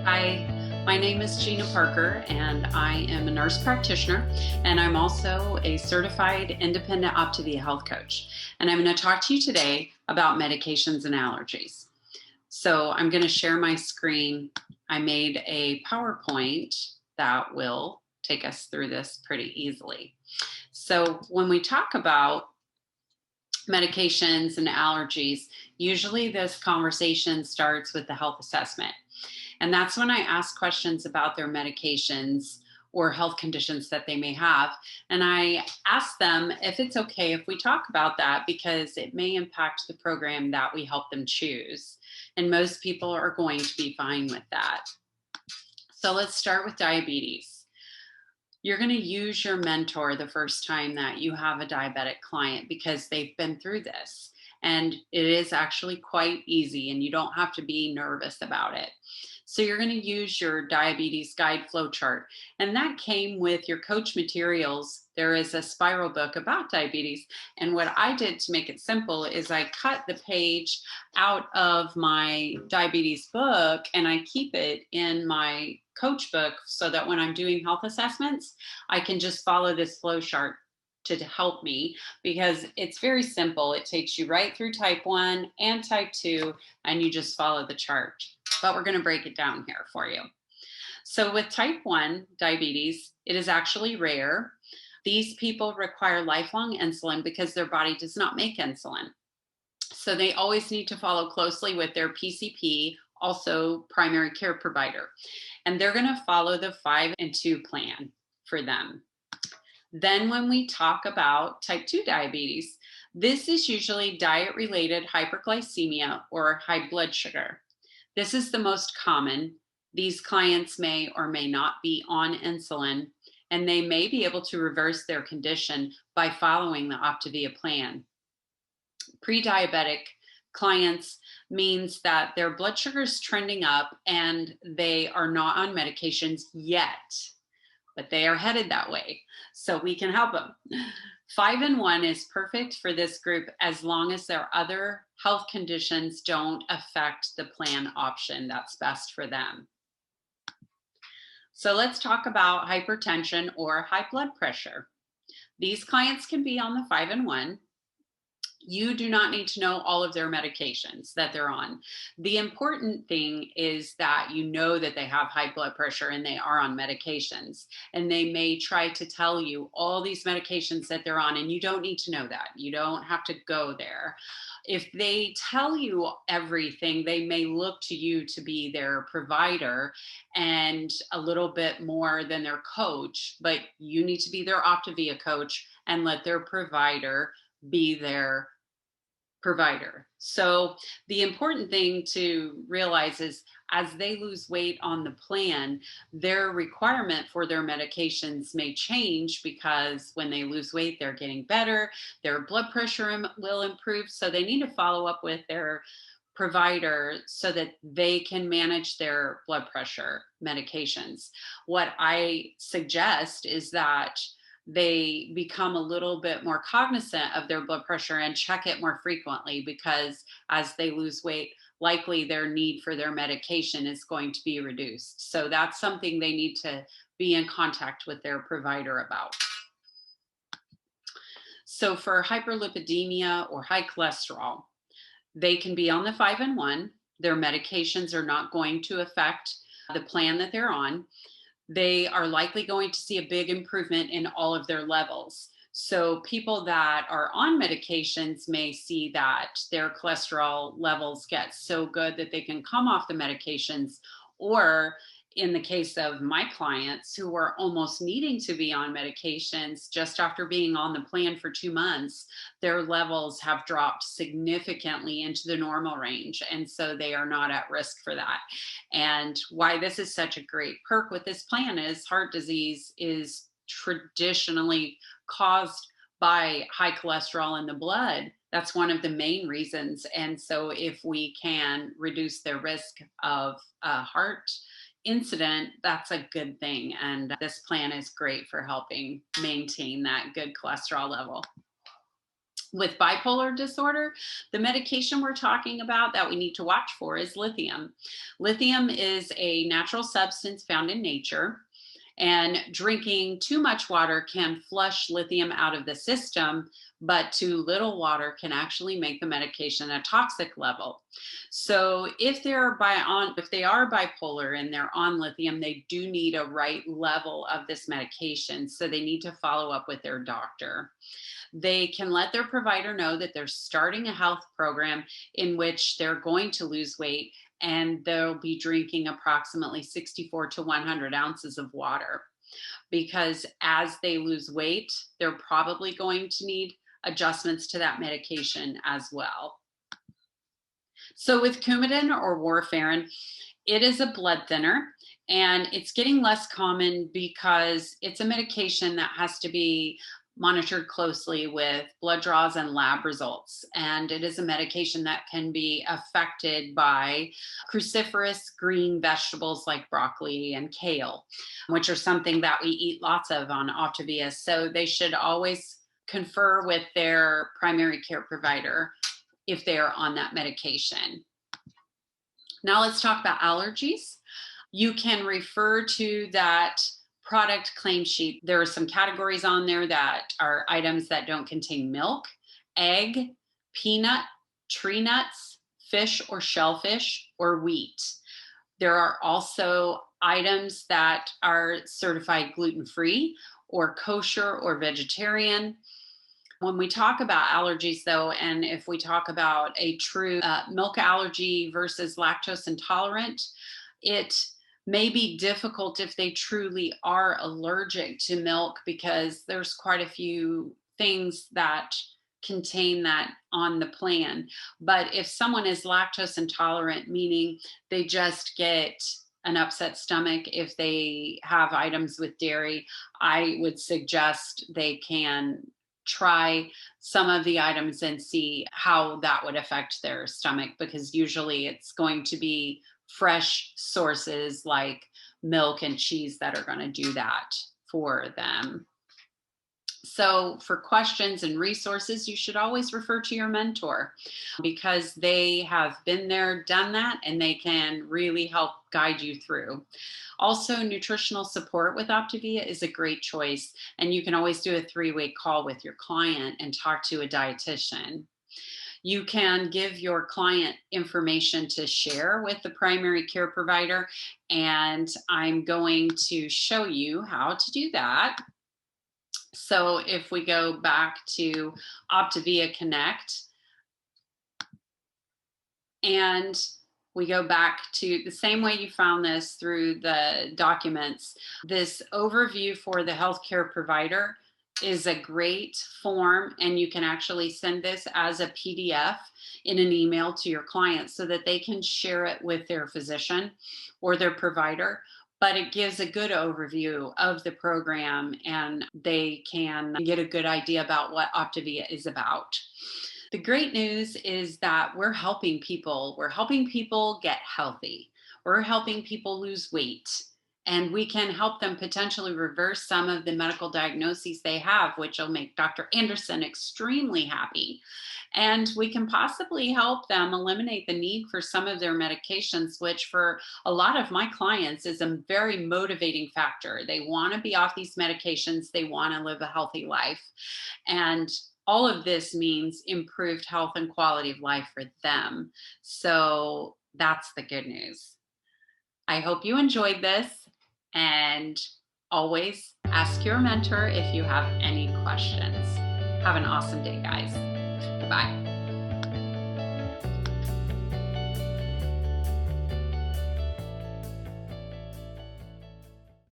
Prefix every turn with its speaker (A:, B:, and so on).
A: Hi, my name is Gina Parker, and I am a nurse practitioner, and I'm also a certified independent Optavia health coach. And I'm going to talk to you today about medications and allergies. So I'm going to share my screen. I made a PowerPoint that will take us through this pretty easily. So when we talk about medications and allergies, usually this conversation starts with the health assessment. And that's when I ask questions about their medications or health conditions that they may have. And I ask them if it's okay if we talk about that because it may impact the program that we help them choose. And most people are going to be fine with that. So let's start with diabetes. You're going to use your mentor the first time that you have a diabetic client because they've been through this. And it is actually quite easy, and you don't have to be nervous about it. So you're going to use your diabetes guide flow chart, and that came with your coach materials. There is a spiral book about diabetes, and what I did to make it simple is I cut the page out of my diabetes book and I keep it in my coach book so that when I'm doing health assessments, I can just follow this flow chart to help me because it's very simple. It takes you right through type 1 and type 2, and you just follow the chart. But we're going to break it down here for you. So with type 1 diabetes, it is actually rare. These people require lifelong insulin because their body does not make insulin. So they always need to follow closely with their PCP, also primary care provider. And they're going to follow the 5 and 2 plan for them. Then when we talk about type 2 diabetes, this is usually diet-related hyperglycemia or high blood sugar. This is the most common. These clients may or may not be on insulin, and they may be able to reverse their condition by following the Optavia plan. Pre-diabetic clients means that their blood sugar is trending up and they are not on medications yet, but they are headed that way. So we can help them. 5 and 1 is perfect for this group as long as their other health conditions don't affect the plan option that's best for them. So let's talk about hypertension or high blood pressure. These clients can be on the 5 and 1. You do not need to know all of their medications that they're on. The important thing is that you know that they have high blood pressure and they are on medications. And they may try to tell you all these medications that they're on, and you don't need to know that. You don't have to go there. If they tell you everything, they may look to you to be their provider and a little bit more than their coach, but you need to be their Optavia coach and let their provider be their provider. So the important thing to realize is as they lose weight on the plan, their requirement for their medications may change because when they lose weight, they're getting better, their blood pressure will improve. So they need to follow up with their provider so that they can manage their blood pressure medications. What I suggest is that they become a little bit more cognizant of their blood pressure and check it more frequently because as they lose weight, likely their need for their medication is going to be reduced. So that's something they need to be in contact with their provider about. So for hyperlipidemia or high cholesterol, they can be on the 5 and 1. Their medications are not going to affect the plan that they're on. They are likely going to see a big improvement in all of their levels. So people that are on medications may see that their cholesterol levels get so good that they can come off the medications, or in the case of my clients who were almost needing to be on medications just after being on the plan for 2 months, their levels have dropped significantly into the normal range. And so they are not at risk for that. And why this is such a great perk with this plan is heart disease is traditionally caused by high cholesterol in the blood. That's one of the main reasons. And so if we can reduce their risk of heart incident, that's a good thing. And this plan is great for helping maintain that good cholesterol level. With bipolar disorder, the medication we're talking about that we need to watch for is lithium. Lithium is a natural substance found in nature, and drinking too much water can flush lithium out of the system, but too little water can actually make the medication a toxic level. So if they are bipolar and they're on lithium, they do need a right level of this medication. So they need to follow up with their doctor. They can let their provider know that they're starting a health program in which they're going to lose weight, and they'll be drinking approximately 64 to 100 ounces of water. Because as they lose weight, they're probably going to need adjustments to that medication as well. So with Coumadin or warfarin, it is a blood thinner, and it's getting less common because it's a medication that has to be monitored closely with blood draws and lab results. And it is a medication that can be affected by cruciferous green vegetables like broccoli and kale, which are something that we eat lots of on Optavia. So they should always confer with their primary care provider if they are on that medication. Now let's talk about allergies. You can refer to that product claim sheet. There are some categories on there that are items that don't contain milk, egg, peanut, tree nuts, fish or shellfish, or wheat. There are also items that are certified gluten-free or kosher or vegetarian. When we talk about allergies, though, and if we talk about a true milk allergy versus lactose intolerant, it may be difficult if they truly are allergic to milk, because there's quite a few things that contain that on the plan. But if someone is lactose intolerant, meaning they just get an upset stomach if they have items with dairy, I would suggest they can try some of the items and see how that would affect their stomach, because usually it's going to be fresh sources like milk and cheese that are going to do that for them. So for questions and resources, you should always refer to your mentor, because they have been there, done that, and they can really help guide you through. Also, nutritional support with Optavia is a great choice, and you can always do a 3-way call with your client and talk to a dietitian. You can give your client information to share with the primary care provider, and I'm going to show you how to do that. So if we go back to Optavia Connect, and we go back to the same way you found this through the documents, this overview for the healthcare provider is a great form, and you can actually send this as a PDF in an email to your client so that they can share it with their physician or their provider. But it gives a good overview of the program, and they can get a good idea about what Optavia is about. The great news is that we're helping people. We're helping people get healthy. We're helping people lose weight. And we can help them potentially reverse some of the medical diagnoses they have, which will make Dr. Anderson extremely happy. And we can possibly help them eliminate the need for some of their medications, which for a lot of my clients is a very motivating factor. They want to be off these medications. They want to live a healthy life. And all of this means improved health and quality of life for them. So that's the good news. I hope you enjoyed this. And always ask your mentor if you have any questions. Have an awesome day, guys. Goodbye.